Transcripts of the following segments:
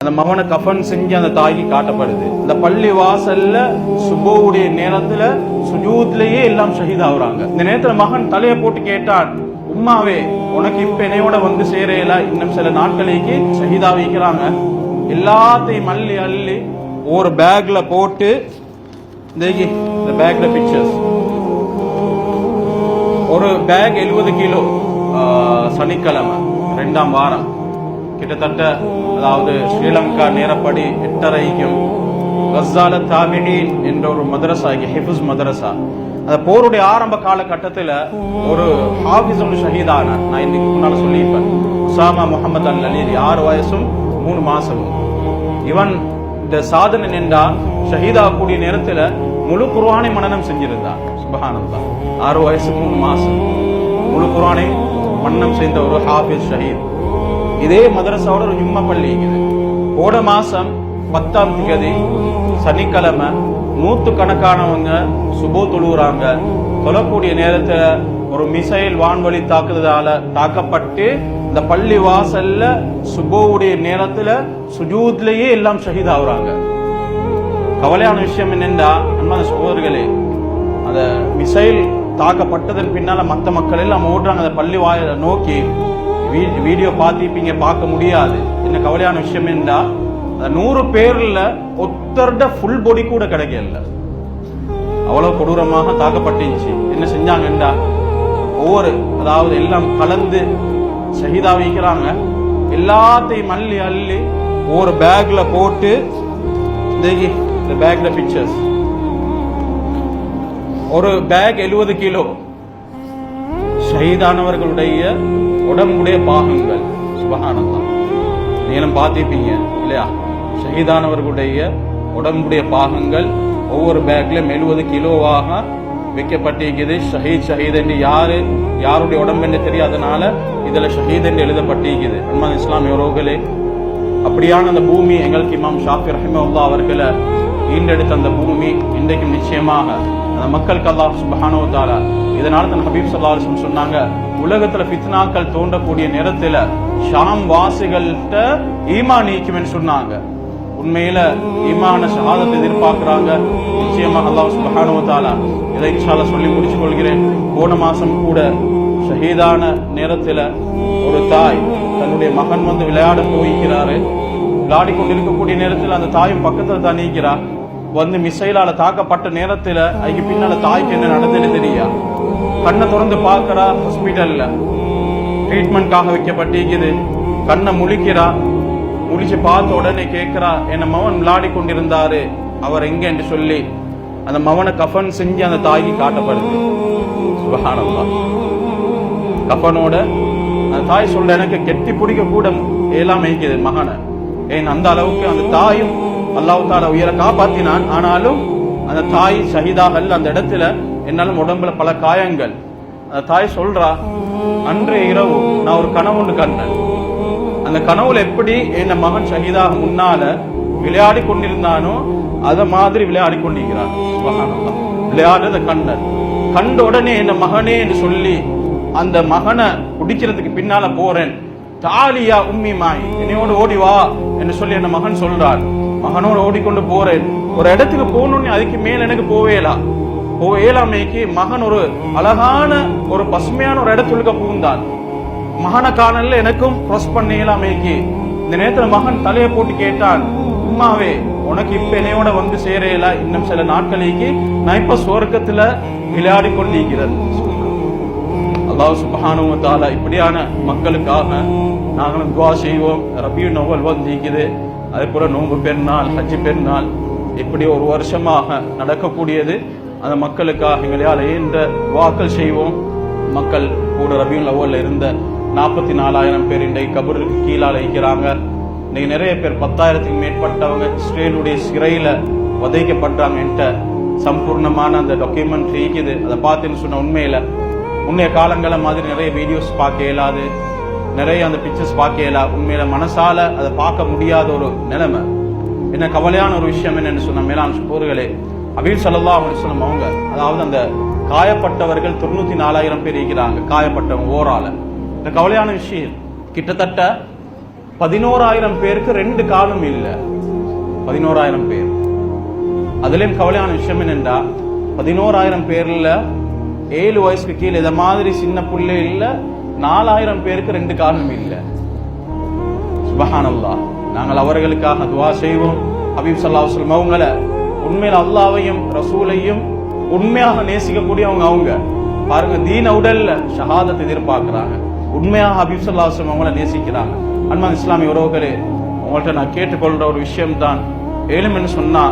அந்த மகனை கஃபன் செஞ்சு அந்த தாய்க்கு காட்டப்படுது. இந்த பள்ளி வாசல்ல சுபோவுடைய நேரத்துல சுஜூத்லயே எல்லாம் ஷஹீதாகுறாங்க. இந்த நேரத்துல மகன் தலையை போட்டு கேட்டான், உம்மாவே உனக்கு இப்ப என்னையோட வந்து சேரையில இன்னும் சில நாட்களுக்கு ஷஹீதா வைக்கிறாங்க. எல்லாத்தையும் அள்ளி அள்ளி ஒரு பேக்ல போட்டு இந்த பேக்ல பிக்சர்ஸ் ஒரு பேக் 70 கிலோ சனிக்கிழமை 2ஆம் வாரம் கிட்டத்தட்ட, அதாவது ஸ்ரீலங்கா நேரப்படி 8:30 கஸ்ஸால தாபிஈன் என்ற ஒரு மதரசா, ஹிஃப்ஸ் மதரசா, அந்த போருடைய ஆரம்ப காலகட்டத்தில் ஒரு ஹாஃபிஸ் ஷஹீதான, நான் இன்னைக்கு முன்னால சொல்லியிருப்பேன், உசாமா முகமது அல் அலீரி, 6 வயசும் 3 மாசமும். இவன் இந்த சாதனை நின்றா ஷஹீதா கூடிய நேரத்தில் முழு குர்ஆனை மனனம் செஞ்சிருந்தான். சுப்ஹானல்லாஹ், 6 வயசு 3 மாசம் முழு குர்ஆனை மனனம் செய்த ஒரு ஹாஃபிஸ் ஷஹீத். இதே மதரசாவோட ஒரு ஜும்மா பள்ளி இருக்குது. போன மாசம் 10ஆம் தேதி சனிக்கிழமை 100 கணக்கானவங்க சுபோ தொழுகிறாங்க. தொழக்கூடிய நேரத்துல ஒரு மிசைல் வான்வழி தாக்குதலால தாக்கப்பட்டு இந்த பள்ளி வாசல்ல சுபோவுடைய நேரத்துல சுஜூத்லயே எல்லாம் ஷஹீதாகுறாங்க. கவலையான விஷயம் என்னென்றா, அன்பான சகோதரர்களே, அந்த மிசைல் தாக்கப்பட்டதன் பின்னால மற்ற மக்கள் எல்லாம் ஓடுறாங்க அந்த பள்ளி வாயில நோக்கி. வீடியோ பார்த்திருப்பீங்க, பார்க்க முடியாது. என்ன கவலையான விஷயம் என்றா, 100 பேர்ல ஒருத்தருட ஃபுல் பொடி கூட கிடைக்கல. அவ்வளவு கொடூரமாக தாக்கப்பட்டுச்சு. என்ன செஞ்சாங்கன்றா, அதாவது எல்லாம் கலந்து ஷஹீதா வைக்கிறாங்க. எல்லாத்தையும் அள்ளி அள்ளி ஒரு பேக்ல போட்டு இந்த பேக்ல பிக்சர்ஸ் ஒரு பேக் 70 கிலோ ஷஹீதானவர்களுடைய உடம்புடைய பாகங்கள். சுப்ஹானல்லாஹ், நீங்களும் பார்த்திருப்பீங்க இல்லையா? ஷஹீதானவர்களுடைய உடம்புடைய பாகங்கள் ஒவ்வொரு பேக்லயும் 70 கிலோவாக வைக்கப்பட்டிருக்குது. ஷஹீத் என்று யாருடைய உடம்பு என்று தெரியாதனால இதுல ஷஹீத் என்று எழுதப்பட்டிருக்குது. அன்பான இஸ்லாமிய உறவுகளே, அப்படியான அந்த பூமி எங்களுக்கு இமாம் ஷாஃபி ரஹிமஹுல்லாஹ் அவர்களை ஈண்டெடுத்த அந்த பூமி இன்றைக்கும் நிச்சயமாக அந்த மக்களுக்கு அல்லாஹ் சுப்ஹானஹு வ தஆலா இதனால தன் ஹபீப் ஸல்லல்லாஹு அலைஹி வஸல்லம் சொன்னாங்க, உலகத்துல ஃபித்னாக்கள் தோன்றக்கூடிய நேரத்துல ஷாம் வாசிகள்கிட்ட ஈமான் நீக்குமென்னு சொன்னாங்க. உண்மையில ஈமான ஷஹாதத்தை எதிர்பார்க்கிறாங்க. நிச்சயமாக அல்லாஹ் சுப்ஹானஹு வ தஆலா இதை இன்ஷா அல்லாஹ் சொல்லி முடிச்சு கொள்கிறேன். போன மாசம் கூட ஷஹீதான நேரத்துல ஒரு தாய் தன்னுடைய மகன் வந்து விளையாட போய்க்கிறாரு. விளையாடி கொண்டிருக்கக்கூடிய நேரத்தில் அந்த தாயும் பக்கத்துல தான் நீக்கிறார். வந்து மிசைலால தாக்கப்பட்ட நேரத்துல அதுக்கு பின்னால தாய்க்கு என்ன நடந்தது தெரியா? கண்ணை திறந்து பார்க்கிறா, ஹாஸ்பிட்டல்ல ட்ரீட்மெண்ட்காக வைக்கப்பட்டிருக்குது. கண்ணை முழிக்கிறா, முழிச்சு பார்த்த உடனே கேட்கிறா, என்ன மகன் விளையாடி கொண்டிருந்தாரு, அவர் எங்க என்று சொல்லி அந்த மகனை கஃபன் செஞ்சு அந்த தாய்க்கு காட்டப்படுது. சுப்ஹானல்லாஹ், கஃபனோட அந்த தாய் சொல்ற, எனக்கு கெட்டி பிடிக்க கூட எல்லாம் வைக்குது மகனை. ஏன் அந்த அளவுக்கு அந்த தாயும் அல்லாஹ் தஆலா உயிரை காப்பாத்தினான். ஆனாலும் அந்த தாய் ஷஹீதாகல் அந்த இடத்துல என்னாலும் உடம்புல பல காயங்கள். அந்த தாய் சொல்றா, அன்றைய இரவு நான் ஒரு கனவு ஒன்று கண்டேன். அந்த கனவுல எப்படி என் மகன் ஷஹீதாக முன்னால விளையாடி கொண்டிருந்தானோ அத மாதிரி விளையாடி கொண்டிருக்கிறான். சுப்ஹானல்லாஹ், விளையாடுறத கண்ட உடனே என் மகனே என்று சொல்லி அந்த மகனை குடிக்கிறதுக்கு பின்னால போறேன். தாலியா உம்மி மாய், என்னையோடு ஓடி வா என்று சொல்லி என் மகன் சொல்றான். மகனோடு ஓடிக்கொண்டு போறேன். ஒரு இடத்துக்கு போகணும்னு அதுக்கு மேல எனக்கு போவேலாமைக்கு மகன் ஒரு அழகான ஒரு பசுமையான ஒரு இடத்துக்கு புகுந்தான். மகனை காணல, எனக்கும் கிராஸ் பண்ணலாமைக்கு. இந்த நேரத்துல மகன் தலையை போட்டு கேட்டான், உம்மாவே உனக்கு இப்ப என்னையோட வந்து சேரையில இன்னும் சில நாட்களுக்கு நான் இப்ப சுவர்க்கத்துல விளையாடி கொண்டிருக்கிறேன். அல்லாஹ் சுப்ஹானஹு வ தஆலா இப்படியான மக்களுக்காக நாங்களும் துஆ செய்வோம். ரபியுல் அவ்வல் வந்திருக்குது, அதே போல நோன்பு பெருநாள், ஹஜ் பெருநாள், இப்படி ஒரு வருஷமாக நடக்கக்கூடியது. அந்த மக்களுக்காக எங்களால் ஏன்ற துஆக்கள் செய்வோம். மக்கள் கூட ரபியுல் அவ்வல்ல இருந்த 44,000 பேர் இன்றைக்கு கபருக்கு கீழால இருக்கிறாங்க. இன்னைக்கு நிறைய பேர் 10,000க்கு மேற்பட்டவங்க இஸ்ரேலுடைய சிறையில வதைக்கப்பட்டாங்க என்ற சம்பூர்ணமான அந்த டாக்குமெண்ட் இருக்குது. அதை பார்த்துன்னு சொன்ன உண்மையில முன்னைய காலங்கள மாதிரி நிறைய வீடியோஸ் பார்க்க இயலாது, நிறைய அந்த பிக்சர்ஸ் பார்க்க இயலாது. உண்மையில மனசால அதை பார்க்க முடியாத ஒரு நிலைமை. என்ன கவலையான ஒரு விஷயம் என்னன்னு சொன்ன மேலான சகோதரர்களே, ஹபீப் ஸல்லல்லாஹு அலைஹி வஸல்லம் அவங்க, அதாவது அந்த காயப்பட்டவர்கள் 94,000 பேர் இருக்கிறாங்க. காயப்பட்டவங்க ஓரால. இந்த கவலையான விஷயம், கிட்டத்தட்ட 11,000 பேருக்கு 2 காலும் இல்ல. 11,000 பேர். அதுலயும் கவலையான விஷயம் என்னென்றா 11,000 பேர்ல 7 வயசுக்கு கீழே இத மாதிரி சின்ன புள்ளை இல்ல. 4,000 பேருக்கு 2 காலும் இல்ல. சுப்ஹானல்லாஹ். நாங்கள் அவர்களுக்காக துஆ செய்வோம். ஹபீப் ஸல்லல்லாஹு அலைஹி வஸல்லம் அவங்கள உண்மையில அல்லாஹ்வையும் ரசூலையும் உண்மையாக நேசிக்கக்கூடியவங்க அவங்க. பாருங்க, தீன உடல்ல ஷஹாதத் எதிர்பார்க்கிறாங்க. உண்மையாக ஹபீப் ஸல்லல்லாஹு அலைஹி வஸல்லம் அவங்கள நேசிக்கிறாங்க. அன்பான இஸ்லாமிய உறவுகளே, உங்கள்கிட்ட நான் கேட்டுக்கொள்ற ஒரு விஷயம் தான், ஏழுமென்னு சொன்னா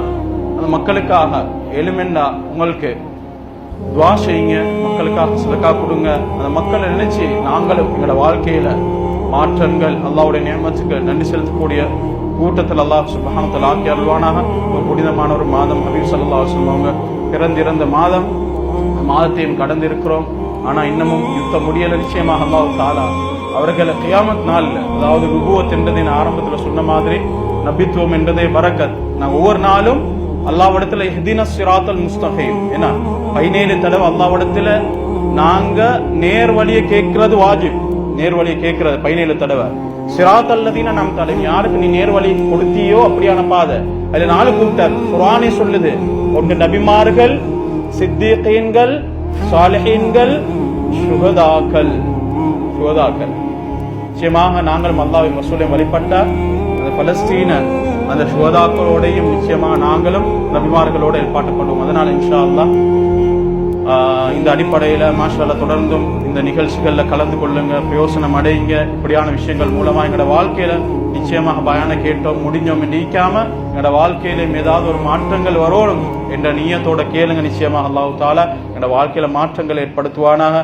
அந்த மக்களுக்காக, ஏழுமென்னா உங்களுக்கு துவா செய்யுங்க, மக்களுக்காக சதகா கொடுங்க. அந்த மக்களை நினைச்சு நாங்களும் எங்களோட வாழ்க்கையில மாற்றங்கள், அல்லாஹ்வுடைய நியமத்துக்கு நன்றி செலுத்தக்கூடிய கூட்டத்தில் அல்லாஹ் சுப்ஹானஹு வ தஆலா ஆக்கி அருள்வானாக. ஒரு புனிதமான ஒரு மாதம், ஹபீப் ஸல்லல்லாஹு அலைஹி வஸல்லம் அவங்க பிறந்திருந்த மாதம். மாதத்தையும் கடந்து இருக்கிறோம். ஆனா இன்னமும் யுத்தம் முடியல. நிச்சயமாக அல்லாஹ் தஆலா அவர்களை கியாமத் நாள்ல, அதாவது நுபுவத் என்றதை நான் ஆரம்பத்துல சொன்ன மாதிரி நபித்துவம் என்றதே பரக்கத். நான் ஒவ்வொரு நாளும் அல்லாஹ்விடத்துல இஹ்தினஸ் ஸிராத்தல் முஸ்தகீம், ஏன்னா 17 தடவை அல்லாஹ்விடத்துல நாங்க நேர்வழியை கேட்கிறது வாஜிப். நேர்வழியை கேட்கிறது 17 தடவை. ஸிராத்தல் லதீன அன்அம்த அலைஹிம், யாருக்கு நீ நேர்வழி கொடுத்தியோ அப்படியான பாதை. அதுல 4 கூட்டம் குர்ஆனே சொல்லுது. ஒன்று நபிமார்கள், சித்தீகீன்கள், சாலிஹீன்கள், சுஹதாக்கள். நிச்சயமாக நாங்கள் அல்லாஹ்வின் ரசூலை வழிபட்ட அந்த பலஸ்தீன அந்த சுஹதாக்களோடையும் நிச்சயமாக நாங்களும் நபிமார்களோட ஏற்பாட்டுக்கொள்வோம். அதனால இன்ஷா அல்லாஹ் இந்த அடிப்படையில மாஷா அல்லாஹ் தொடர்ந்தும் இந்த நிகழ்ச்சிகள்ல கலந்து கொள்ளுங்க, பிரயோசனம் அடையுங்க. இப்படியான விஷயங்கள் மூலமா எங்களோட வாழ்க்கையில நிச்சயமாக பயான கேட்டோம் முடிஞ்சோம் நீக்காம எங்களோட வாழ்க்கையில ஏதாவது ஒரு மாற்றங்கள் வரணும் என்ற நியத்தோட கேளுங்க. நிச்சயமாக அல்லாஹ் தஆலா எங்களோட வாழ்க்கையில மாற்றங்கள் ஏற்படுத்துவானாக.